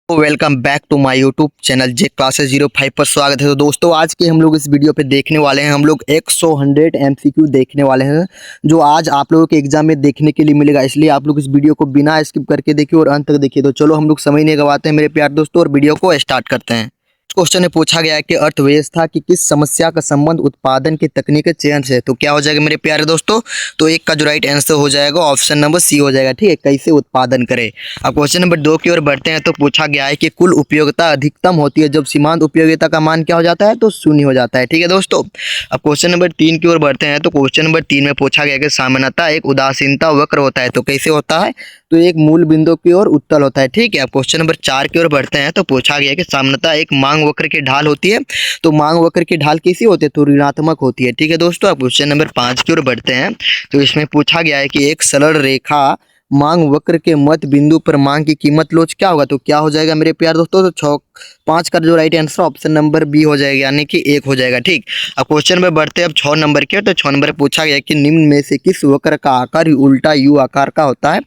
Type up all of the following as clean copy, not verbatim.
Welcome back to my YouTube channel J classes 05 पर स्वागत है। तो दोस्तों आज के हम लोग इस वीडियो पे देखने वाले हैं, हम लोग 100 एमसीक्यू देखने वाले हैं जो आज आप लोगों के एग्जाम में देखने के लिए मिलेगा। इसलिए आप लोग इस वीडियो को बिना स्किप करके देखिए और अंत तक देखिए। तो चलो हम लोग समय नहीं गवाते हैं मेरे प्यारे दोस्तों और वीडियो को स्टार्ट करते हैं। क्वेश्चन में पूछा गया है कि अर्थव्यवस्था की किस समस्या का संबंध उत्पादन की तकनीक चयन से। तो क्या हो जाएगा मेरे प्यारे दोस्तों, तो एक का जो राइट आंसर हो जाएगा ऑप्शन नंबर सी हो जाएगा। ठीक है, कैसे उत्पादन करें। अब क्वेश्चन नंबर 2 की ओर बढ़ते हैं। तो पूछा गया है कि कुल उपयोगिता अधिकतम होती है जब सीमांत उपयोगिता का मान क्या हो जाता है, तो शून्य हो जाता है। ठीक है दोस्तों, अब क्वेश्चन नंबर 3 की ओर बढ़ते हैं। तो क्वेश्चन नंबर 3 में पूछा गया कि सामान्यतः एक उदासीनता वक्र होता है, तो कैसे होता है, तो एक मूल बिंदु की ओर उत्तल होता है। ठीक है, अब क्वेश्चन नंबर 4 की ओर बढ़ते हैं। तो पूछा गया कि सामान्यतः एक मांग वक्र की ढाल होती है, तो मांग वक्र की ढाल कैसी होती है, तो ऋणात्मक होती है। ठीक है दोस्तों, अब क्वेश्चन नंबर 5 की ओर बढ़ते हैं। तो इसमें पूछा गया है कि एक सरल रेखा मांग वक्र के मध्य बिंदु पर मांग की कीमत लोच क्या होगा, तो क्या हो जाएगा मेरे प्यार दोस्तों, तो 5 का जो right answer option number B हो जाएगा, यानी कि 1 हो जाएगा। ठीक, अब क्वेश्चन में बढ़ते हैं अब 6 नंबर के। तो 6 नंबर पूछा गया कि निम्न में से किस वक्र का आकार उल्टा यू आकार का होता है,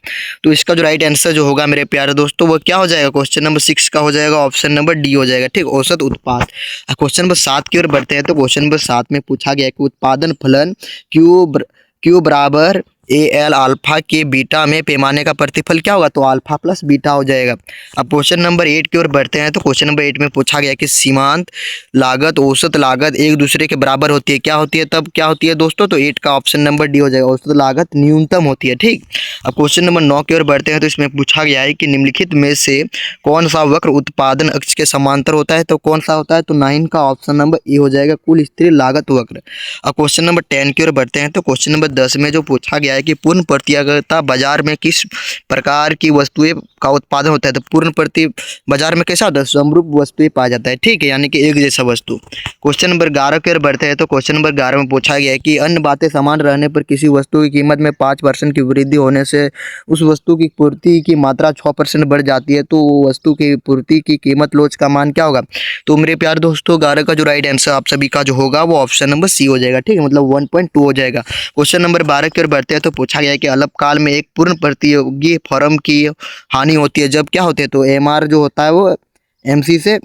तो इसका जो राइट आंसर जो होगा मेरे प्यारे दोस्तों वो क्या हो जाएगा, क्वेश्चन नंबर 6 का हो जाएगा, ऑप्शन नंबर डी हो जाएगा। ठीक, औसत उत्पाद। क्वेश्चन नंबर 7 की ओर बढ़ते हैं। तो क्वेश्चन नंबर 7 में पूछा गया कि उत्पादन फलन क्यू बराबर ए एल अल्फा के बीटा में पैमाने का प्रतिफल क्या होगा, तो अल्फा प्लस बीटा हो जाएगा। अब क्वेश्चन नंबर 8 की ओर बढ़ते हैं। तो क्वेश्चन नंबर 8 में पूछा गया कि सीमांत लागत औसत लागत एक दूसरे के बराबर होती है, क्या होती है, तब क्या होती है दोस्तों, तो 8 का ऑप्शन नंबर डी हो जाएगा, औसत लागत न्यूनतम होती है। ठीक, अब क्वेश्चन नंबर 9 की ओर बढ़ते हैं। तो इसमें पूछा गया है कि निम्नलिखित में से कौन सा वक्र उत्पादन अक्ष के समांतर होता है, तो कौन सा होता है, तो 9 का ऑप्शन नंबर ए हो जाएगा, कुल स्थिर लागत वक्र। अब क्वेश्चन नंबर 10 की ओर बढ़ते हैं। तो क्वेश्चन नंबर 10 में जो पूछा गया है कि पूर्ण प्रतियोगिता बाजार में किस प्रकार की वस्तुएं का उत्पादन होता है, तो पूर्ण प्रति बाजार में कैसा होता है, समरूप वस्तुएं पाया जाता है। ठीक है, यानी कि एक जैसा वस्तु। क्वेश्चन नंबर 11 की ओर बढ़ते हैं। तो क्वेश्चन नंबर 11 में पूछा गया है कि अन्य बातें समान रहने पर किसी वस्तु की कीमत में 5% की वृद्धि होने से उस वस्तु की पूर्ति की मात्रा 6% बढ़ जाती है, तो वस्तु की पूर्ति की कीमत लोच का मान क्या होगा, तो मेरे प्यार दोस्तों 11 का जो राइट आंसर आप सभी का जो होगा वो ऑप्शन नंबर सी हो जाएगा। ठीक है, मतलब 1.2 हो जाएगा। क्वेश्चन नंबर 12 की ओर बढ़ते हैं। तो पूछा गया है कि अल्पकाल में एक पूर्ण प्रतियोगी फर्म की हानि होती है जब क्या होते हैं, तो एमआर जो होता है वो एमसी से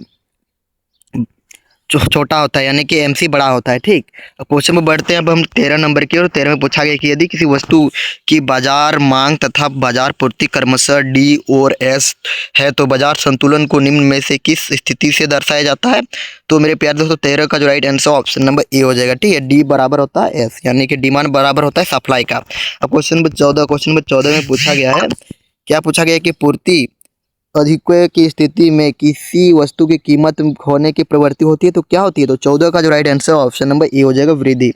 छोटा होता है, यानी कि एमसी बड़ा होता है। ठीक, क्वेश्चन में बढ़ते हैं अब हम 13 नंबर की। और 13 में पूछा गया कि यदि किसी वस्तु की बाजार मांग तथा बाजार पूर्ति क्रमशः डी और एस है, तो बाजार संतुलन को निम्न में से किस स्थिति से दर्शाया जाता है, तो मेरे प्यारे दोस्तों 13 का जो right answer option number A हो जाएगा। ठीक है, डी बराबर होता है एस, यानी कि डिमांड बराबर होता है सप्लाई का। अब क्वेश्चन नंबर 14 में पूछा गया है, क्या पूछा गया है कि पूर्ति अधिक्य की स्थिति में किसी वस्तु की कीमत खोने की प्रवृत्ति होती है, तो क्या होती है, तो 14 का जो right answer option number A हो जाएगा, वृद्धि।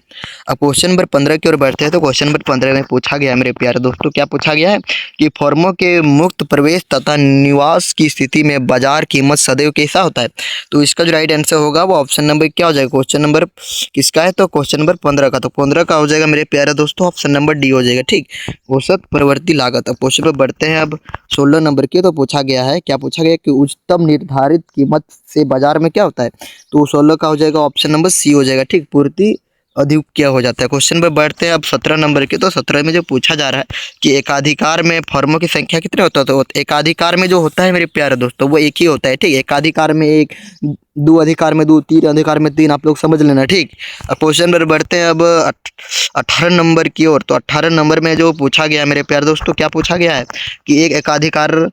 अब क्वेश्चन नंबर 15 की ओर बढ़ते हैं। तो क्वेश्चन नंबर 15 में पूछा गया है मेरे प्यारे दोस्तों, क्या पूछा गया है कि फर्मों के मुक्त प्रवेश तथा निवास की स्थिति में बाजार कीमत सदैव कैसा होता है, तो इसका जो राइट आंसर होगा वो ऑप्शन नंबर क्या हो जाएगा, क्वेश्चन नंबर किसका है, तो क्वेश्चन नंबर 15 का, तो 15 का हो जाएगा मेरे प्यारे दोस्तों ऑप्शन नंबर डी हो जाएगा। ठीक, औसत प्रवृत्ति लागत। अब क्वेश्चन पर बढ़ते हैं अब 16 नंबर की। तो पूछा गया है, क्या पूछा गया कि उच्चतम निर्धारित कीमत से बाजार में क्या होता है, तो 16 का हो जाएगा ऑप्शन नंबर सी हो जाएगा। ठीक, पूर्ति अधिक क्या हो जाता है। क्वेश्चन पर बढ़ते हैं अब 17 नंबर के। तो 17 में जो पूछा जा रहा है कि एकाधिकार में फर्मों की संख्या कितने होता है, तो एकाधिकार में जो होता है मेरे प्यारे दोस्तों वो एक ही होता है। ठीक, एकाधिकार में एक, दो अधिकार में दो, तीन अधिकार में तीन, आप लोग समझ लेना। ठीक, अब क्वेश्चन पर बढ़ते हैं अब 18 नंबर की ओर। तो 18 नंबर में जो पूछा गया है मेरे प्यारे दोस्तों, क्या पूछा गया है कि एक एकाधिकार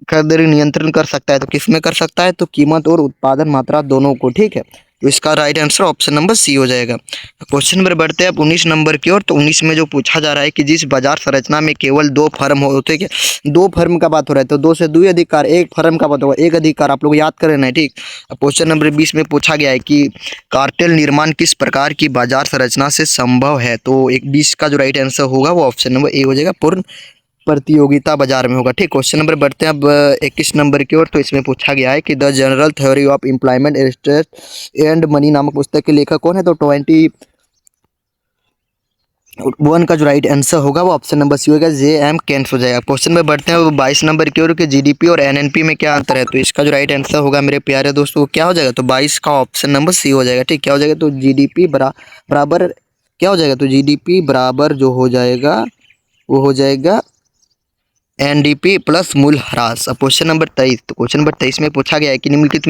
का दर नियंत्रण कर सकता है, तो किस में कर सकता है, तो कीमत और उत्पादन मात्रा दोनों को। ठीक है, तो इसका right answer option number C हो जाएगा। क्वेश्चन नंबर बढ़ते हैं अब 19 नंबर की ओर। तो 19 में जो पूछा जा रहा है कि जिस बाजार संरचना में केवल दो फर्म होते हैं, दो फर्म का बात हो रहा है, तो दो से दुई अधिकार, एक फर्म का बात होगा, एक अधिकार, आप लोग याद कर लेना है। ठीक, क्वेश्चन नंबर 20 में पूछा गया है कि कार्टेल निर्माण किस प्रकार की बाजार संरचना से संभव है, तो एक 20 का जो राइट आंसर होगा वो ऑप्शन नंबर ए हो जाएगा, पूर्ण प्रतियोगिता बाजार में होगा। ठीक, क्वेश्चन नंबर बढ़ते हैं अब 21 नंबर की ओर। तो इसमें पूछा गया है कि the general theory of employment stress and money नामक पुस्तक के लेखक कौन है, तो 21 का जो राइट आंसर होगा वो ऑप्शन नंबर सी होगा, जे एम केन्स हो जाएगा। क्वेश्चन में बढ़ते हैं 22 नंबर की ओर कि जीडीपी और एनएनपी में क्या अंतर है, तो इसका जो राइट आंसर होगा मेरे प्यारे दोस्तों क्या हो जाएगा, तो 22 का ऑप्शन नंबर सी हो जाएगा। ठीक, क्या हो जाएगा, तो जीडीपी बराबर क्या हो जाएगा, तो जीडीपी बराबर जो हो जाएगा वो हो जाएगा एनडीपी प्लस मूल्यह्रास। अब क्वेश्चन नंबर 23, तो क्वेश्चन नंबर 23 में पूछा गया है कि निम्नलिखित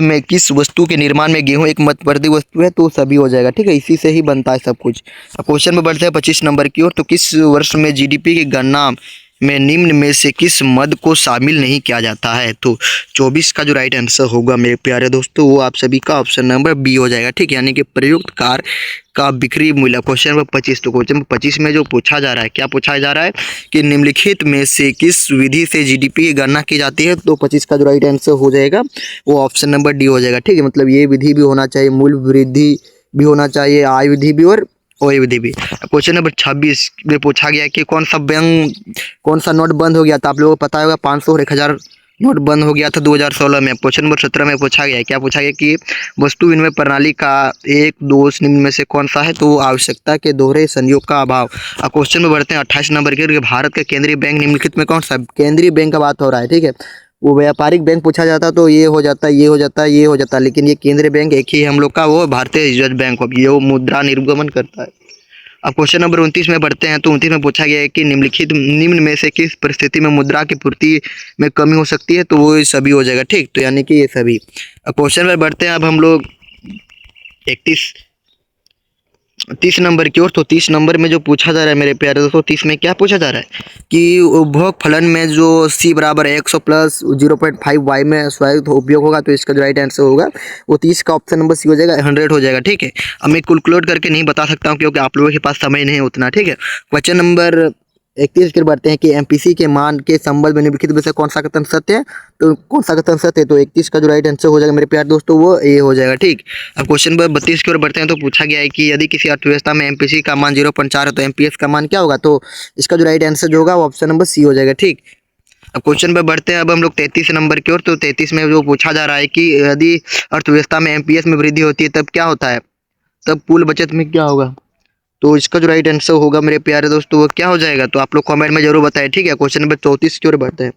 में किस वस्तु के निर्माण में गेहूं एक मध्यवर्ती वस्तु है, तो सभी हो जाएगा। ठीक है, इसी से ही बनता है सब कुछ। अब क्वेश्चन में बढ़ते हैं 25 नंबर की ओर। तो किस वर्ष में जीडीपी की गणना में निम्न में से किस मद को शामिल नहीं किया जाता है? तो 24 का जो राइट आंसर होगा मेरे प्यारे दोस्तों, वो आप सभी का ऑप्शन नंबर बी हो जाएगा। ठीक है, यानी कि प्रयुक्त कार का बिक्री मूल्य। क्वेश्चन नंबर 25, तो क्वेश्चन नंबर 25 में जो पूछा जा रहा है, क्या पूछा जा रहा है कि निम्नलिखित में से किस विधि से जीडीपी की गणना की जाती है? तो 25 का जो राइट आंसर हो जाएगा वो ऑप्शन नंबर डी हो जाएगा। ठीक है, मतलब ये विधि भी होना चाहिए, मूल्य वृद्धि भी होना चाहिए, आय विधि भी और ओए विधि भी। क्वेश्चन नंबर 26 में पूछा गया कि कौन सा नोट बंद हो गया था? आप लोगों को पता होगा 500 और 1000 नोट बंद हो गया था 2016 में। क्वेश्चन नंबर 17 में पूछा गया है, क्या पूछा गया कि वस्तु विनिमय प्रणाली का एक दोष निम्न में से कौन सा है? तो आवश्यकता के दोहरे संयोग का अभाव। अब क्वेश्चन में बढ़ते हैं 28 नंबर के। भारत का केंद्रीय बैंक निम्नलिखित में कौन सा? केंद्रीय बैंक का बात हो रहा है। ठीक है, वो व्यापारिक बैंक पूछा जाता तो ये हो जाता, ये हो जाता, ये हो जाता, लेकिन ये केंद्रीय बैंक एक ही है हम लोग का, वो भारतीय रिजर्व बैंक ऑफ, ये वो मुद्रा निर्गमन करता है। अब क्वेश्चन नंबर 29 में बढ़ते हैं। तो 29 में पूछा गया है कि निम्न में से किस परिस्थिति में मुद्रा की पूर्ति में कमी हो सकती है? तो वो सभी हो जाएगा। ठीक, तो यानी कि ये सभी। अब क्वेश्चन में बढ़ते हैं अब हम लोग 30 नंबर की ओर। तो 30 नंबर में जो पूछा जा रहा है मेरे प्यारे दोस्तों, 30 में क्या पूछा जा रहा है कि उपभोग फलन में जो c बराबर 100 प्लस 0.5 y में स्वायत्त उपयोग होगा, तो इसका जो राइट आंसर होगा वो 30 का ऑप्शन नंबर सी हो जाएगा, 100 हो जाएगा। ठीक है, अब मैं कैलकुलेट करके नहीं बता सकता हूँ क्योंकि आप लोगों के पास समय नहीं है उतना। ठीक है, क्वेश्चन नंबर 31 की बढ़ते हैं कि एमपीसी के मान के संबंध में निम्नलिखित में से कौन सा कथन सत्य है? तो कौन सा कथन सत्य है? तो 31 का जो राइट आंसर हो जाएगा मेरे प्यारे दोस्तों, वो ए हो जाएगा। ठीक, अब क्वेश्चन नंबर 32 की ओर बढ़ते हैं। तो पूछा गया है कि यदि किसी अर्थव्यवस्था में एमपीसी का मान 0.4 है तो एमपीएस का मान क्या होगा? तो इसका जो राइट आंसर जो होगा वो ऑप्शन नंबर सी हो जाएगा। ठीक, अब क्वेश्चन पर बढ़ते हैं अब हम लोग 33 नंबर की ओर। तो 33 में जो पूछा जा रहा है कि यदि अर्थव्यवस्था में एमपीएस में वृद्धि होती है तब क्या होता है? तब कुल बचत में क्या होगा? तो इसका जो राइट आंसर होगा मेरे प्यारे दोस्तों वो क्या हो जाएगा? तो आप लोग कमेंट में जरूर बताएं। ठीक है, क्वेश्चन नंबर 34 की ओर बढ़ते हैं।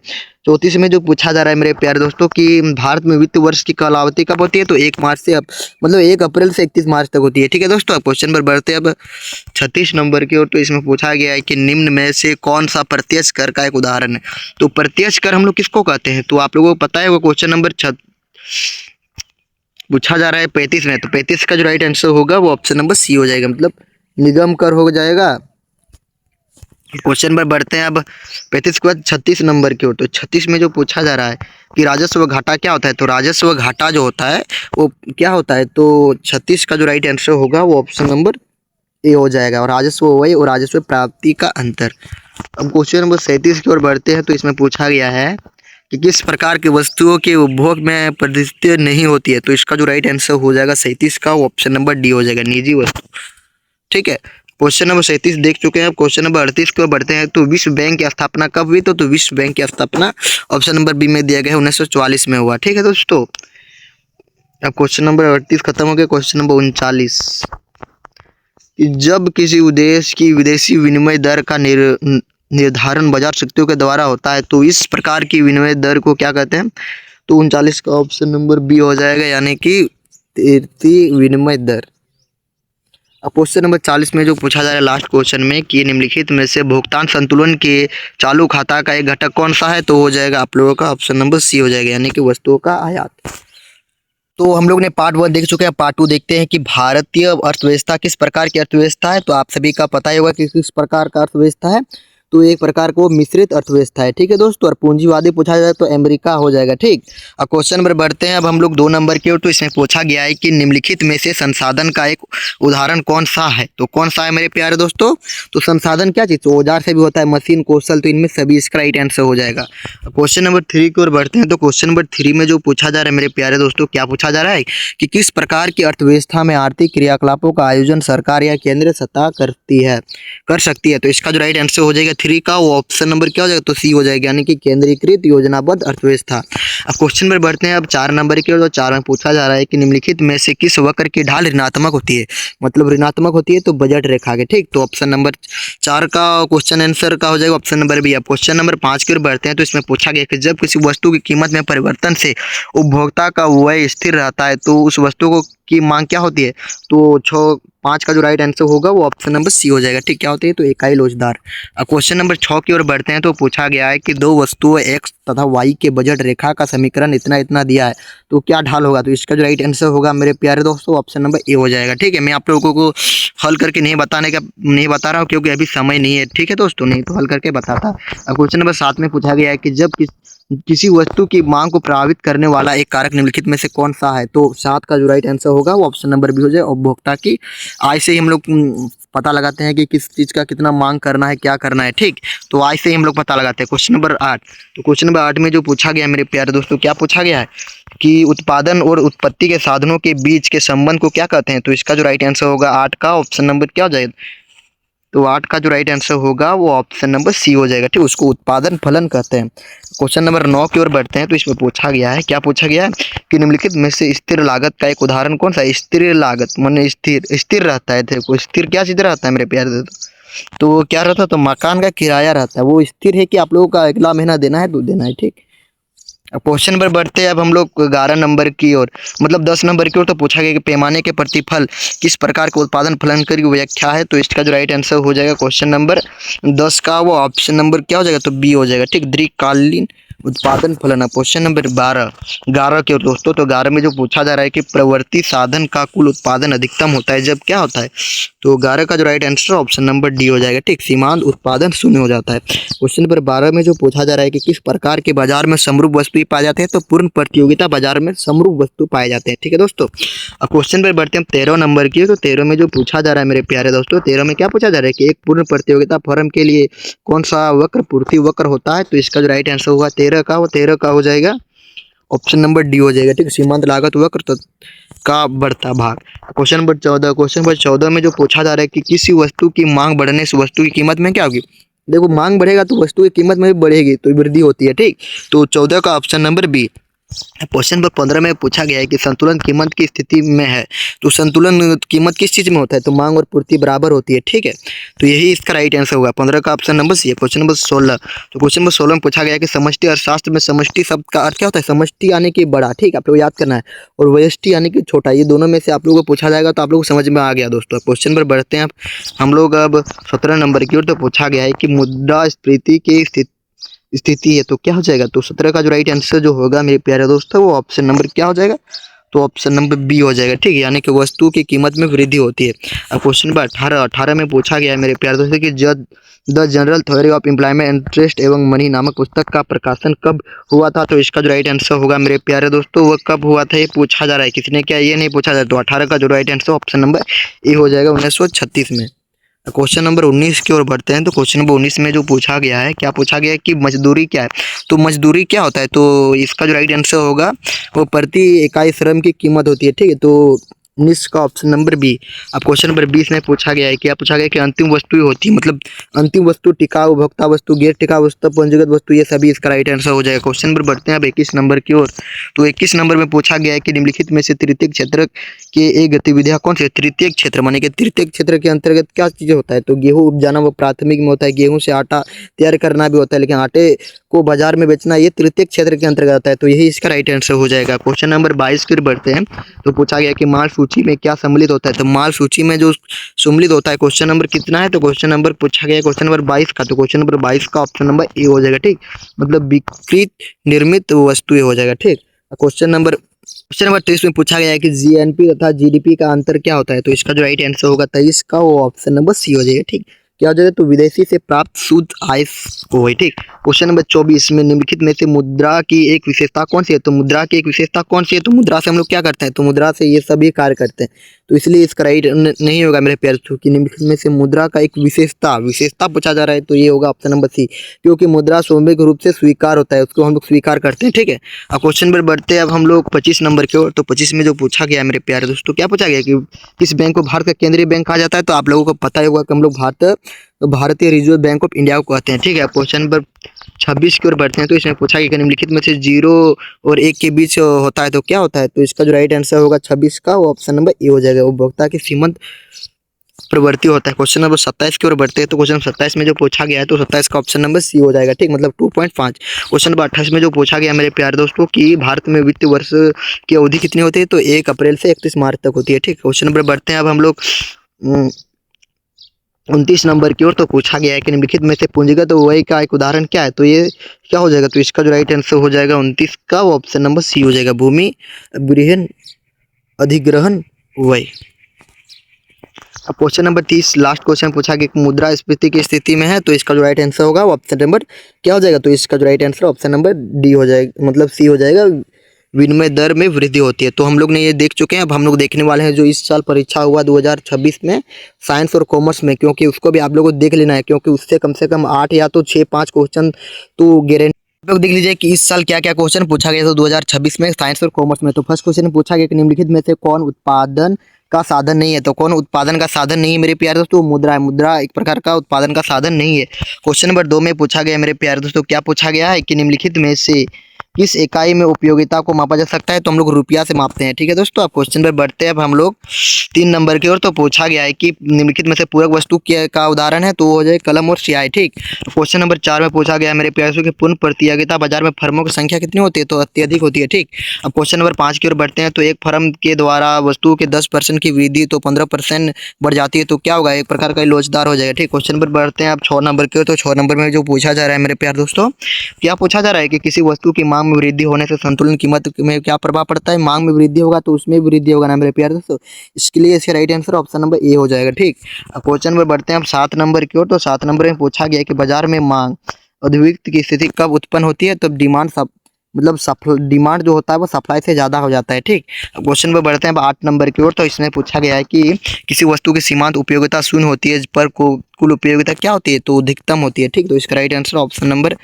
34 में जो पूछा जा रहा है मेरे प्यारे दोस्तों कि भारत में वित्त वर्ष की कालावधि कब होती है? तो 1 मार्च से, अब मतलब 1 अप्रैल से 31 मार्च तक होती है। ठीक है दोस्तों, अब क्वेश्चन पर बढ़ते हैं अब 36 नंबर की ओर। तो इसमें पूछा गया है कि निम्न में से कौन सा प्रत्यक्ष कर का एक उदाहरण है? तो प्रत्यक्ष कर हम लोग किसको कहते हैं? तो आप लोगों को पता है वो क्वेश्चन नंबर पूछा जा रहा है 35 में। तो 35 का जो राइट आंसर होगा वो ऑप्शन नंबर सी हो जाएगा, मतलब निगम कर हो जाएगा। क्वेश्चन पर बढ़ते हैं अब 35 के बाद 36 नंबर की ओर। तो 36 में जो पूछा जा रहा है कि राजस्व घाटा क्या होता है? तो राजस्व घाटा जो होता है वो क्या होता है? तो 36 का जो राइट आंसर होगा वो ऑप्शन नंबर ए हो जाएगा, और राजस्व व्यय और राजस्व प्राप्ति का अंतर। अब क्वेश्चन नंबर 37 की ओर बढ़ते हैं। तो इसमें पूछा गया है कि किस प्रकार की वस्तुओं के उपभोग में प्रतिष्ठित नहीं होती है? तो इसका जो राइट आंसर हो जाएगा 37 का, ऑप्शन नंबर डी हो जाएगा, निजी वस्तु। ठीक है, क्वेश्चन नंबर 37 देख चुके हैं। अब क्वेश्चन नंबर 38 की ओर बढ़ते हैं। तो विश्व बैंक की स्थापना कब हुई? तो विश्व बैंक की स्थापना ऑप्शन नंबर बी में दिया गया है, 1944 में हुआ। ठीक है दोस्तों, अब क्वेश्चन नंबर 38 खत्म हो गया। क्वेश्चन नंबर 39, जब किसी उद्देश्य की विदेशी विनिमय दर का निर्धारण बाजार शक्तियों के द्वारा होता है तो इस प्रकार की विनिमय दर को क्या कहते हैं? तो 39 का ऑप्शन नंबर बी हो जाएगा, यानी कि तीव्र विनिमय दर। अब क्वेश्चन नंबर 40 में जो पूछा जा रहा है लास्ट क्वेश्चन में कि निम्नलिखित में से भुगतान संतुलन के चालू खाता का एक घटक कौन सा है? तो हो जाएगा आप लोगों का ऑप्शन नंबर सी हो जाएगा, यानी कि वस्तुओं का आयात। तो हम लोग ने पार्ट 1 देख चुके हैं। पार्ट 2 देखते हैं कि भारतीय अर्थव्यवस्था किस प्रकार की अर्थव्यवस्था है। तो आप सभी का पता ही होगा कि किस प्रकार का अर्थव्यवस्था है। तो एक प्रकार को मिश्रित अर्थव्यवस्था है। ठीक है दोस्तों, और पूंजीवादी पूछा जाए तो अमेरिका हो जाएगा। ठीक, अब क्वेश्चन नंबर बढ़ते हैं अब हम लोग 2 नंबर के ओर। तो इसमें पूछा गया है कि निम्नलिखित में से संसाधन का एक उदाहरण कौन सा है? तो कौन सा है मेरे प्यारे दोस्तों? तो संसाधन क्या चीज़? तो औजार से भी होता है, मशीन, कौशल, तो इनमें सभी इसका राइट आंसर हो जाएगा। क्वेश्चन नंबर 3 की ओर बढ़ते हैं। तो क्वेश्चन नंबर 3 में जो पूछा जा रहा है मेरे प्यारे दोस्तों, क्या पूछा जा रहा है कि किस प्रकार की अर्थव्यवस्था में आर्थिक क्रियाकलापों का आयोजन सरकार या केंद्रीय सत्ता कर सकती है? तो इसका जो राइट आंसर हो जाएगा 3 का, वो ऑप्शन नंबर क्या हो जाएगा? तो सी हो जाएगा, यानी कि केंद्रीकृत योजनाबद्ध अर्थव्यवस्था। अब क्वेश्चन पर बढ़ते हैं अब 4 नंबर की ओर। तो 4 में पूछा जा रहा है कि निम्नलिखित में से किस वक्र की ढाल ऋणात्मक होती है? मतलब ऋणात्मक होती है तो बजट रेखा के। ठीक, तो ऑप्शन नंबर 4 का क्वेश्चन आंसर का हो जाएगा ऑप्शन नंबर बी। अब क्वेश्चन नंबर 5 की ओर बढ़ते हैं। तो इसमें पूछा गया कि जब किसी वस्तु की कीमत में परिवर्तन से उपभोक्ता का व्यय स्थिर रहता है तो उस वस्तु को की मांग क्या होती है? तो 5 का जो राइट आंसर होगा वो ऑप्शन नंबर सी हो जाएगा। ठीक, क्या होते हैं तो इकाई लोचदार। अब क्वेश्चन नंबर 6 की ओर बढ़ते हैं तो पूछा गया है कि दो वस्तुओं एक्स तथा वाई के बजट रेखा का समीकरण इतना इतना दिया है तो क्या ढाल होगा। तो इसका जो राइट आंसर होगा मेरे प्यारे दोस्तों ऑप्शन नंबर ए हो जाएगा। ठीक है, मैं आप लोगों को हल करके नहीं बता रहा हूँ क्योंकि अभी समय नहीं है। ठीक है दोस्तों, नहीं तो हल करके बताता। अब क्वेश्चन नंबर 7 में पूछा गया है कि जब किसी वस्तु की मांग को प्रभावित करने वाला एक कारक निम्नलिखित में से कौन सा है। तो 7 का जो राइट आंसर होगा वो ऑप्शन नंबर बी हो जाए। उपभोक्ता की आय से ही हम लोग पता लगाते हैं कि किस चीज़ का कितना मांग करना है, क्या करना है। ठीक, तो आय से ही हम लोग पता लगाते हैं। क्वेश्चन नंबर 8, तो क्वेश्चन नंबर 8 में जो पूछा गया मेरे प्यारे दोस्तों, क्या पूछा गया है कि उत्पादन और उत्पत्ति के साधनों के बीच के संबंध को क्या कहते हैं। तो इसका जो राइट आंसर होगा 8 का ऑप्शन नंबर क्या हो जाएगा। तो 8 का जो राइट आंसर होगा वो ऑप्शन नंबर सी हो जाएगा। ठीक, उसको उत्पादन फलन कहते हैं। क्वेश्चन नंबर 9 की ओर बढ़ते हैं तो इसमें पूछा गया है, क्या पूछा गया है कि निम्नलिखित में से स्थिर लागत का एक उदाहरण कौन सा है। स्थिर लागत माने स्थिर रहता है। देखो स्थिर क्या चीज रहता है मेरे प्यारे तो क्या रहता है तो मकान का किराया रहता है। वो स्थिर है कि आप लोगों का अगला महीना देना है तो देना है। ठीक, अब क्वेश्चन नंबर बढ़ते हैं अब हम लोग 11 नंबर की ओर, मतलब 10 नंबर की ओर। तो पूछा गया कि पैमाने के प्रतिफल किस प्रकार के उत्पादन फलन की व्याख्या है। तो इसका जो राइट आंसर हो जाएगा क्वेश्चन नंबर 10 का वो ऑप्शन नंबर क्या हो जाएगा तो बी हो जाएगा। ठीक, दीर्घकालीन उत्पादन फलन। क्वेश्चन नंबर 11 के ओर दोस्तों, तो 11 में जो पूछा जा रहा है कि प्रवर्ती साधन का कुल उत्पादन अधिकतम होता है जब क्या होता है। तो 11 का जो right answer option number D हो जाएगा। ठीक, सीमांत उत्पादन शून्य हो जाता है। क्वेश्चन नंबर 12 में जो पूछा जा रहा है कि किस प्रकार के बाजार में समरूप वस्तु पाए जाते हैं। तो पूर्ण प्रतियोगिता बाजार में समरूप वस्तु पाए जाते हैं। ठीक है दोस्तों, अब क्वेश्चन पर बढ़ते हैं 13 नंबर की। तो 13 में जो पूछा जा रहा है मेरे प्यारे दोस्तों, 13 में क्या पूछा जा रहा है कि एक पूर्ण प्रतियोगिता फर्म के लिए कौन सा वक्र पूर्ति वक्र होता है। तो इसका जो राइट आंसर होगा 13 का वो 13 का हो जाएगा ऑप्शन नंबर डी हो जाएगा। ठीक, सीमांत लागत वक्र का बढ़ता भाग। क्वेश्चन नंबर 14 में जो पूछा जा रहा है कि किसी वस्तु की मांग बढ़ने से वस्तु की कीमत में क्या होगी। देखो मांग बढ़ेगा तो वस्तु की कीमत में भी बढ़ेगी तो वृद्धि होती है। ठीक, तो 14 का option number B. Question number 15 में पूछा गया है कि संतुलन कीमत की स्थिति में है। तो संतुलन कीमत किस चीज में होता है तो मांग और पूर्ति बराबर होती है। ठीक है, तो यही इसका राइट आंसर होगा 15 का ऑप्शन नंबर सी है। क्वेश्चन नंबर 16, तो क्वेश्चन नंबर 16 में पूछा गया है कि समष्टि अर्थशास्त्र में समष्टि शब्द का अर्थ क्या होता है। समष्टि यानी कि बड़ा, ठीक आप लोग याद करना है, और व्यष्टि यानी कि छोटा। ये दोनों में से आप लोगों को पूछा जाएगा तो आप लोग को समझ में आ गया दोस्तों। क्वेश्चन पर बढ़ते हैं हम लोग अब 17 नंबर की ओर। तो पूछा गया है कि मुद्रास्फीति की स्थिति है तो क्या हो जाएगा। तो 17 का जो राइट आंसर जो होगा मेरे प्यारे दोस्तों वो ऑप्शन नंबर क्या हो जाएगा तो ऑप्शन नंबर बी हो जाएगा। ठीक है, यानी कि वस्तु की कीमत में वृद्धि होती है। अब क्वेश्चन नंबर 18 में पूछा गया है मेरे प्यारे दोस्तों कि the general theory of employment interest एवं मनी नामक पुस्तक का प्रकाशन कब हुआ था। तो इसका जो राइट आंसर होगा मेरे प्यारे दोस्तों वो कब हुआ था ये पूछा जा रहा है, किसने क्या ये नहीं पूछा जा रहा। तो 18 का जो right answer option number A हो जाएगा 1936 में। क्वेश्चन नंबर 19 की ओर बढ़ते हैं। तो क्वेश्चन नंबर 19 में जो पूछा गया है, क्या पूछा गया है कि मजदूरी क्या है। तो मजदूरी क्या होता है तो इसका जो राइट आंसर होगा वो प्रति इकाई श्रम की कीमत होती है। ठीक है, तो 19 का ऑप्शन नंबर बी। अब क्वेश्चन नंबर 20 में पूछा गया है, क्या पूछा गया कि अंतिम वस्तु होती है, मतलब अंतिम वस्तु टिकाऊ, उपभोक्ता वस्तु, गैर टिकाऊ वस्तु, पंजीकृत वस्तु, ये सभी इसका राइट आंसर हो जाएगा। क्वेश्चन नंबर बढ़ते हैं अब 21 नंबर की ओर। तो 21 नंबर में पूछा गया है कि निम्नलिखित में से तृतीयक क्षेत्र के एक गतिविधियां कौन सी। तृतीयक क्षेत्र माने कि तृतीयक क्षेत्र के अंतर्गत क्या चीज़ होता है तो गेहूँ उपजाना वो प्राथमिक में होता है। गेहूँ से आटा तैयार करना भी होता है, लेकिन आटे को बाजार में बेचना ये तृतीयक क्षेत्र के अंतर्गत आता है। तो यही इसका राइट आंसर हो जाएगा। क्वेश्चन नंबर 22 की ओर बढ़ते हैं। तो पूछा गया कि माल सूची में क्या सम्मिलित होता है। तो माल सूची में जो सम्मिलित होता है क्वेश्चन नंबर कितना है तो क्वेश्चन नंबर पूछा गया क्वेश्चन नंबर 22 का। तो क्वेश्चन नंबर 22 का ऑप्शन नंबर ए हो जाएगा। ठीक, मतलब विकृत निर्मित वस्तुएं हो जाएगा। ठीक, क्वेश्चन नंबर 23 में पूछा गया है कि जीएनपी तथा जीडीपी का अंतर क्या होता है। तो इसका जो राइट आंसर होगा 23 का वो ऑप्शन नंबर सी हो जाएगा। ठीक, क्या हो जाएगा तो विदेशी से प्राप्त शुद्ध आय को है। ठीक, क्वेश्चन नंबर 24 में निम्नलिखित में से मुद्रा की एक विशेषता कौन सी है। तो मुद्रा की एक विशेषता कौन सी है तो मुद्रा से हम लोग क्या करते हैं तो मुद्रा से ये सभी कार्य करते हैं। तो इसलिए इसका राइट नहीं होगा मेरे प्यारे दोस्तों कि निम्नलिखित में से मुद्रा का एक विशेषता पूछा जा रहा है तो ये होगा ऑप्शन नंबर सी, क्योंकि मुद्रा स्वाभाविक रूप से स्वीकार होता है, उसको हम लोग स्वीकार करते हैं। ठीक है, अब क्वेश्चन पर बढ़ते हैं अब हम लोग 25 नंबर की ओर। तो 25 में जो पूछा गया मेरे प्यारे दोस्तों, क्या पूछा गया कि किस बैंक को भारत का केंद्रीय बैंक कहा जाता है। तो आप लोगों को पता ही होगा कि हम लोग भारतीय रिजर्व बैंक ऑफ इंडिया को कहते हैं। ठीक है, क्वेश्चन नंबर 26 की ओर बढ़ते हैं। तो इसमें पूछा गया कि निम्नलिखित में से 0 और 1 के बीच होता है तो क्या होता है। तो इसका जो राइट आंसर होगा 26 का वो ऑप्शन नंबर ए हो जाएगा, उपभोक्ता की सीमित प्रवृत्ति होता है। क्वेश्चन नंबर 27 की ओर बढ़ते हैं। तो क्वेश्चन 27 में जो पूछा गया है तो 27 का ऑप्शन नंबर सी हो जाएगा। ठीक, मतलब 2.5। क्वेश्चन नंबर 28 में जो पूछा गया मेरे प्यारे दोस्तों कि भारत में वित्तीय वर्ष की अवधि कितनी होती है। तो 1 अप्रैल से 31 मार्च तक होती है। ठीक, क्वेश्चन नंबर बढ़ते हैं अब हम लोग 29 नंबर की ओर तो पूछा गया है कि निम्नलिखित में से पूंजीगत व्यय का एक उदाहरण क्या है। तो ये क्या हो जाएगा, तो इसका जो राइट आंसर हो जाएगा 29 का, वो ऑप्शन नंबर सी हो जाएगा, भूमि वृहन अधिग्रहण व्यय। अब क्वेश्चन नंबर 30 लास्ट क्वेश्चन पूछा कि मुद्रास्फीति की स्थिति में है, तो इसका जो राइट आंसर होगा वो ऑप्शन नंबर क्या हो जाएगा, तो इसका जो right answer option number D हो जाएगा, मतलब सी हो जाएगा, विनिमय दर में वृद्धि होती है। तो हम लोग ने ये देख चुके हैं। अब हम लोग देखने वाले हैं जो इस साल परीक्षा हुआ 2026 में साइंस और कॉमर्स में, क्योंकि उसको भी आप लोगों को देख लेना है, क्योंकि उससे कम से कम 8 या तो 6-5 क्वेश्चन तो गारंटी। आप लोग देख लीजिए कि इस साल क्या क्या क्वेश्चन पूछा गया था 2026 में साइंस और कॉमर्स में। तो फर्स्ट क्वेश्चन पूछा गया कि निम्नलिखित में से कौन उत्पादन का साधन नहीं है। तो कौन उत्पादन का साधन नहीं है मेरे प्यारे दोस्तों, मुद्रा है। मुद्रा एक प्रकार का उत्पादन का साधन नहीं है। क्वेश्चन नंबर 2 में पूछा गया मेरे प्यारे दोस्तों, क्या पूछा गया है कि निम्नलिखित में से किस इकाई में उपयोगिता को मापा जा सकता है। तो हम लोग रुपया से मापते हैं, ठीक है दोस्तों। अब क्वेश्चन पर बढ़ते हैं अब हम लोग 3 नंबर की ओर। तो पूछा गया है कि निम्नलिखित में से पूरक वस्तु का उदाहरण है, तो वो हो जाए कलम और स्याही, ठीक। क्वेश्चन नंबर 4 में पूछा गया है मेरे प्यारे दोस्तों कि पूर्ण प्रतियोगिता बाजार में फर्मों की संख्या कितनी होती है, तो अत्यधिक होती है, ठीक। अब क्वेश्चन नंबर 5 की ओर बढ़ते हैं। तो एक फर्म के द्वारा वस्तु के 10% की वृद्धि तो 15% बढ़ जाती है, तो क्या होगा, एक प्रकार का लोचदार हो जाएगा, ठीक। क्वेश्चन नंबर बढ़ते हैं अब 6 नंबर की ओर। तो 6 नंबर में जो पूछा जा रहा है मेरे प्यारे दोस्तों, क्या पूछा जा रहा है कि किसी वस्तु की मांग में वृद्धि होने से संतुलन कीमत में क्या प्रभाव पड़ता है। मांग में वृद्धि होगा तो उसमें वृद्धि होगा ना मेरे प्यारे दोस्तों। इसके लिए इसका right answer option number A हो जाएगा, ठीक। अब क्वेश्चन में बढ़ते हैं अब 7 नंबर की ओर। तो 7 नंबर में पूछा गया है कि बाजार में मांग अधिकता की स्थिति कब उत्पन्न होती है। तब डिमांड सब मतलब डिमांड जो होता है वो सप्लाई से ज़्यादा हो जाता है, ठीक। अब क्वेश्चन पर बढ़ते हैं अब 8 नंबर की ओर। तो इसमें पूछा गया है कि किसी वस्तु की सीमांत उपयोगिता शून्य होती है पर कुल उपयोगिता क्या होती है, तो अधिकतम होती है, ठीक। तो इसका right answer option number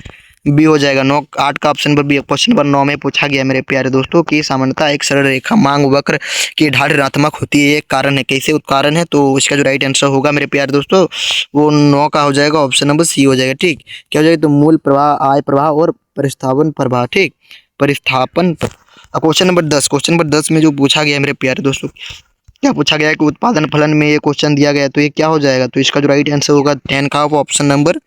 B हो जाएगा। 9 8 का ऑप्शन पर बी। क्वेश्चन नंबर 9 में पूछा गया मेरे प्यारे दोस्तों कि सामान्यतः एक सरल रेखा मांग वक्र की ढाल ऋणात्मक होती है, एक कारण है, कैसे कारण है। तो इसका जो राइट आंसर होगा मेरे प्यारे दोस्तों वो 9 का हो जाएगा, ऑप्शन नंबर सी हो जाएगा, ठीक। क्या हो जाएगा, तो मूल प्रवाह, आय प्रवाह और परिस्थापन प्रवाह, ठीक। परिस्थापन। Question number 10। क्वेश्चन नंबर 10 में जो पूछा गया है मेरे प्यारे दोस्तों, क्या पूछा गया है कि उत्पादन फलन में ये क्वेश्चन दिया गया है, तो ये क्या हो जाएगा, तो इसका जो राइट आंसर होगा 10 का ऑप्शन नंबर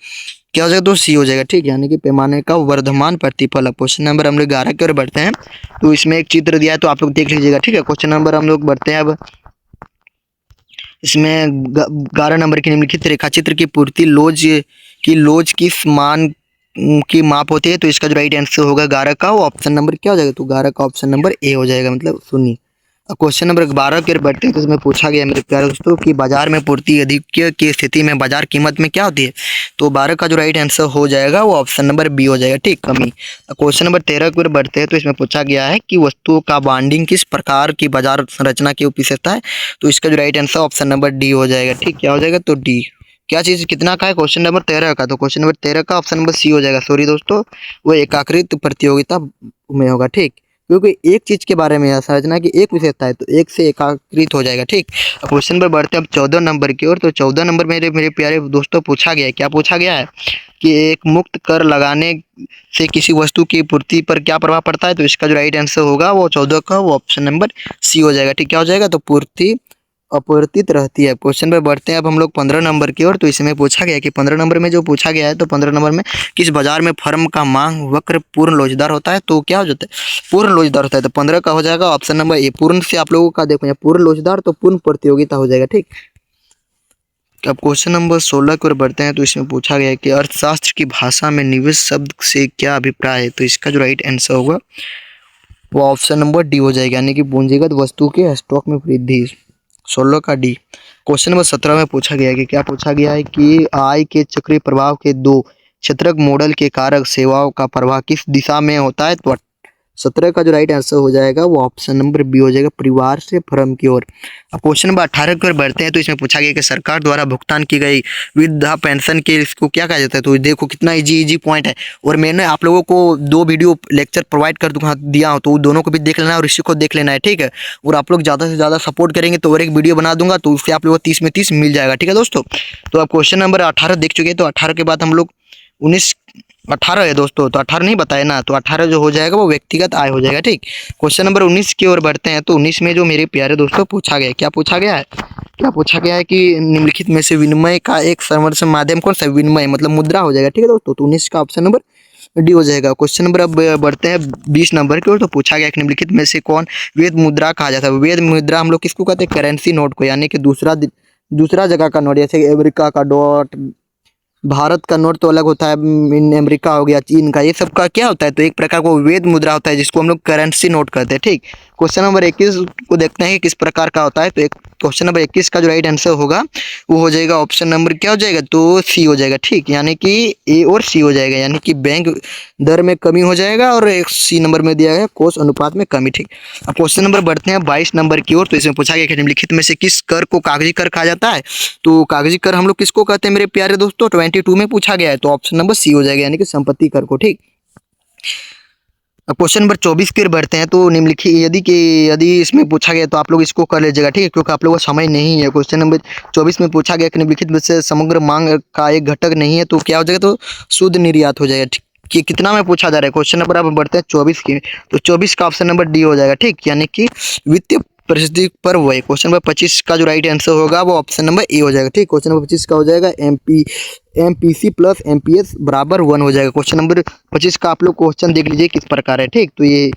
क्या हो जाएगा, तो सी हो जाएगा, ठीक। यानी कि पैमाने का वर्धमान प्रतिफल। क्वेश्चन नंबर हम लोग 11 की ओर बढ़ते हैं। तो इसमें एक चित्र दिया है, तो आप लोग देख लीजिएगा, ठीक है। क्वेश्चन नंबर हम लोग बढ़ते हैं अब इसमें 11 नंबर की निम्नलिखित रेखा चित्र की पूर्ति लोज किस मान की माप होती है। तो इसका जो राइट आंसर होगा 11 का, वो ऑप्शन नंबर क्या हो जाएगा, तो 11 का ऑप्शन नंबर ए हो जाएगा, मतलब शून्य। अब क्वेश्चन नंबर 12 की ओर बढ़ते हैं। तो इसमें पूछा गया मेरे प्यारे दोस्तों कि बाजार में पूर्ति अधिक्य की स्थिति में बाजार कीमत में क्या होती है। तो 12 का जो राइट आंसर हो जाएगा वो ऑप्शन नंबर बी हो जाएगा, ठीक, कमी। क्वेश्चन नंबर 13 की ओर बढ़ते हैं। तो इसमें पूछा गया है कि वस्तुओं का बॉन्डिंग किस प्रकार की बाजार संरचना की विशेषता है। तो इसका जो right answer option number D हो जाएगा, ठीक। क्या हो जाएगा, तो डी। क्या चीज़ कितना का है, क्वेश्चन नंबर 13 का। तो क्वेश्चन नंबर 13 का ऑप्शन नंबर सी हो जाएगा, सॉरी दोस्तों, वो एकाकृत प्रतियोगिता में होगा, ठीक। क्योंकि एक चीज के बारे में संरचना की एक विशेषता है, तो एक से एकाकृत हो जाएगा, ठीक। क्वेश्चन पर बढ़ते हैं अब 14 नंबर की ओर। तो 14 नंबर मेरे मेरे प्यारे दोस्तों पूछा गया है, क्या पूछा गया है कि एक मुक्त कर लगाने से किसी वस्तु की पूर्ति पर क्या प्रभाव पड़ता है। तो इसका जो राइट आंसर होगा वो 14 का, वो ऑप्शन नंबर सी हो जाएगा, ठीक। क्या हो जाएगा, तो पूर्ति अपरिवर्तित रहती है। क्वेश्चन पर बढ़ते हैं अब हम लोग 15 नंबर की ओर। तो इसमें पूछा गया है कि 15 नंबर में जो पूछा गया है, तो 15 नंबर में किस बाजार में फर्म का मांग वक्र पूर्ण लोचदार होता है। तो क्या हो जाता है, पूर्ण लोचदार होता है। तो 15 का हो जाएगा ऑप्शन नंबर ए। पूर्ण से आप लोगों का देखो यहाँ पूर्ण लोचदार, तो पूर्ण प्रतियोगिता हो जाएगा, ठीक। अब क्वेश्चन नंबर 16 की ओर बढ़ते हैं। तो इसमें पूछा गया है कि अर्थशास्त्र की भाषा में निवेश शब्द से क्या अभिप्राय है। तो इसका जो राइट आंसर होगा वो ऑप्शन नंबर डी हो जाएगा, यानी कि पूंजीगत वस्तु के स्टॉक में वृद्धि। 16 का डी। क्वेश्चन नंबर 17 में पूछा गया है कि क्या पूछा गया है कि आय के चक्रीय प्रभाव के दो क्षेत्रक मॉडल के कारक सेवाओं का प्रवाह किस दिशा में होता है। तो 17 का जो राइट आंसर हो जाएगा वो ऑप्शन नंबर बी हो जाएगा, परिवार से फर्म की ओर। अब क्वेश्चन नंबर 18 की ओर बढ़ते हैं। तो इसमें पूछा गया कि सरकार द्वारा भुगतान की गई वृद्धा पेंशन के इसको क्या कहा जाता है। तो देखो कितना इजी पॉइंट है, और मैंने आप लोगों को 2 वीडियो लेक्चर प्रोवाइड कर दिया हूँ, तो दोनों को भी देख लेना और इसी को देख लेना है, ठीक है। और आप लोग ज़्यादा से ज़्यादा सपोर्ट करेंगे तो और एक वीडियो बना दूंगा, तो उससे आप लोगों को 30 में 30 मिल जाएगा, ठीक है दोस्तों। तो अब क्वेश्चन नंबर 18 देख चुके हैं। तो 18 के बाद हम लोग 19 18 है दोस्तों, तो 18 नहीं बताया ना, तो 18 जो हो जाएगा वो व्यक्तिगत आय हो जाएगा, ठीक। क्वेश्चन नंबर 19 की ओर बढ़ते हैं। तो 19 में जो मेरे प्यारे दोस्तों पूछा गया है, क्या पूछा गया है, क्या पूछा गया है कि निम्नलिखित में से विनिमय का एक सर्वोत्तम माध्यम कौन सा, विनिमय मतलब मुद्रा हो जाएगा, ठीक है दोस्तों। तो 19 का ऑप्शन नंबर डी हो जाएगा। क्वेश्चन नंबर अब बढ़ते हैं 20 नंबर की ओर। तो पूछा गया कि निम्नलिखित में से कौन वेद मुद्रा कहा जाता है। वेद मुद्रा हम लोग किसको कहते हैं, करेंसी नोट को, यानी कि दूसरा दूसरा जगह का नोट, जैसे अमेरिका का डॉट, भारत का नोट तो अलग होता है, इन अमेरिका हो गया, चीन का, ये सब का क्या होता है, तो एक प्रकार का वैध मुद्रा होता है जिसको हम लोग करेंसी नोट कहते हैं। ठीक, क्वेश्चन नंबर 21 को देखते हैं कि किस प्रकार का होता है। तो एक क्वेश्चन नंबर 21 का जो राइट आंसर होगा वो हो जाएगा ऑप्शन नंबर क्या हो जाएगा, तो सी हो जाएगा। ठीक, यानी कि ए और सी हो जाएगा, यानी कि बैंक दर में कमी हो जाएगा और एक सी नंबर में दिया गया कोष अनुपात में कमी। ठीक, अब क्वेश्चन नंबर बढ़ते हैं 22 नंबर की ओर। तो इसमें पूछा गया कि निम्नलिखित में से किस कर को कागजी कर कहा जाता है। तो कागजी कर हम लोग किसको कहते हैं मेरे प्यारे दोस्तों, 22 में पूछा गया है, तो ऑप्शन नंबर सी हो जाएगा, यानी कि संपत्ति कर को। ठीक, अब क्वेश्चन नंबर 24 की ओर बढ़ते हैं। तो निम्नलिखित यदि इसमें पूछा गया तो आप लोग इसको कर लीजिएगा। ठीक है, क्योंकि आप लोगों को समय नहीं है। क्वेश्चन नंबर 24 में पूछा गया कि निम्नलिखित में से समग्र मांग का एक घटक नहीं है, तो क्या हो जाएगा, तो शुद्ध निर्यात हो जाएगा। ठीक, कि कितना में पूछा जा रहा है क्वेश्चन नंबर, अब बढ़ते हैं 24 की। तो 24 का ऑप्शन नंबर डी हो जाएगा। ठीक, यानी कि वित्तीय परिस्थिति पर वही। क्वेश्चन नंबर 25 का जो राइट आंसर होगा वो ऑप्शन नंबर ए हो जाएगा। ठीक, क्वेश्चन नंबर 25 का हो जाएगा एमपीसी प्लस एमपीएस बराबर 1 हो जाएगा। क्वेश्चन नंबर 25 का आप लोग क्वेश्चन देख लीजिए किस प्रकार है। ठीक, तो ये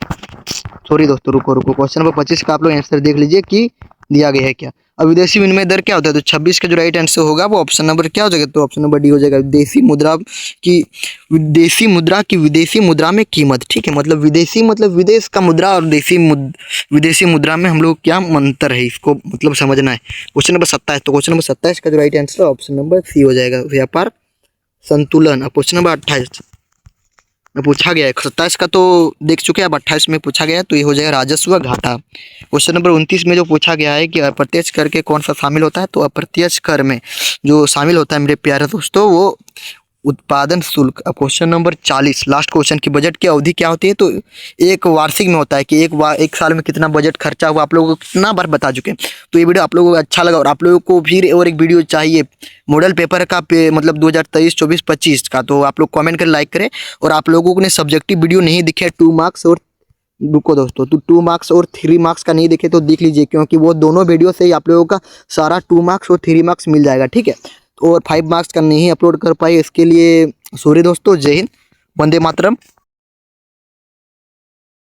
सॉरी दोस्तों, रुको क्वेश्चन नंबर 25 का आप लोग आंसर देख लीजिए कि दिया गया है क्या। अब विदेशी विनिमय दर क्या होता है, तो 26 का जो राइट आंसर होगा वो ऑप्शन नंबर क्या हो जाएगा, तो ऑप्शन नंबर डी हो जाएगा। विदेशी मुद्रा की विदेशी मुद्रा में कीमत। ठीक है, मतलब विदेश का मुद्रा और विदेशी मुद्रा में हम लोग क्या अंतर है, इसको मतलब समझना है। क्वेश्चन नंबर 27, तो क्वेश्चन नंबर 27 का जो right answer option number C हो जाएगा, व्यापार संतुलन। अब क्वेश्चन नंबर 28 में पूछा गया है, 27 का तो देख चुके हैं, अब 28 में पूछा गया है, तो ये हो जाएगा राजस्व घाटा। क्वेश्चन नंबर 29 में जो पूछा गया है कि अप्रत्यक्ष कर के कौन सा शामिल होता है, तो अप्रत्यक्ष कर में जो शामिल होता है मेरे प्यारे दोस्तों वो उत्पादन शुल्क। अब क्वेश्चन नंबर 40 लास्ट क्वेश्चन की बजट की अवधि क्या होती है, तो एक वार्षिक में होता है कि एक साल में कितना बजट खर्चा हुआ, आप लोगों को कितना बार बता चुके हैं। तो ये वीडियो आप लोगों को अच्छा लगा और आप लोगों को फिर और एक वीडियो चाहिए मॉडल पेपर का मतलब 2023, 24, 25 का, तो आप लोग कमेंट करें, लाइक करें। और आप लोगों ने सब्जेक्टिव वीडियो नहीं दिखे 2 मार्क्स और रुको दोस्तों, तो 2 मार्क्स और 3 मार्क्स का नहीं देखे तो देख लीजिए, क्योंकि वो दोनों वीडियो से ही आप लोगों का सारा 2 मार्क्स और 3 मार्क्स मिल जाएगा। ठीक है, और 5 मार्क्स का नहीं अपलोड कर पाए, इसके लिए सॉरी दोस्तों। जय हिंद, वंदे मातरम।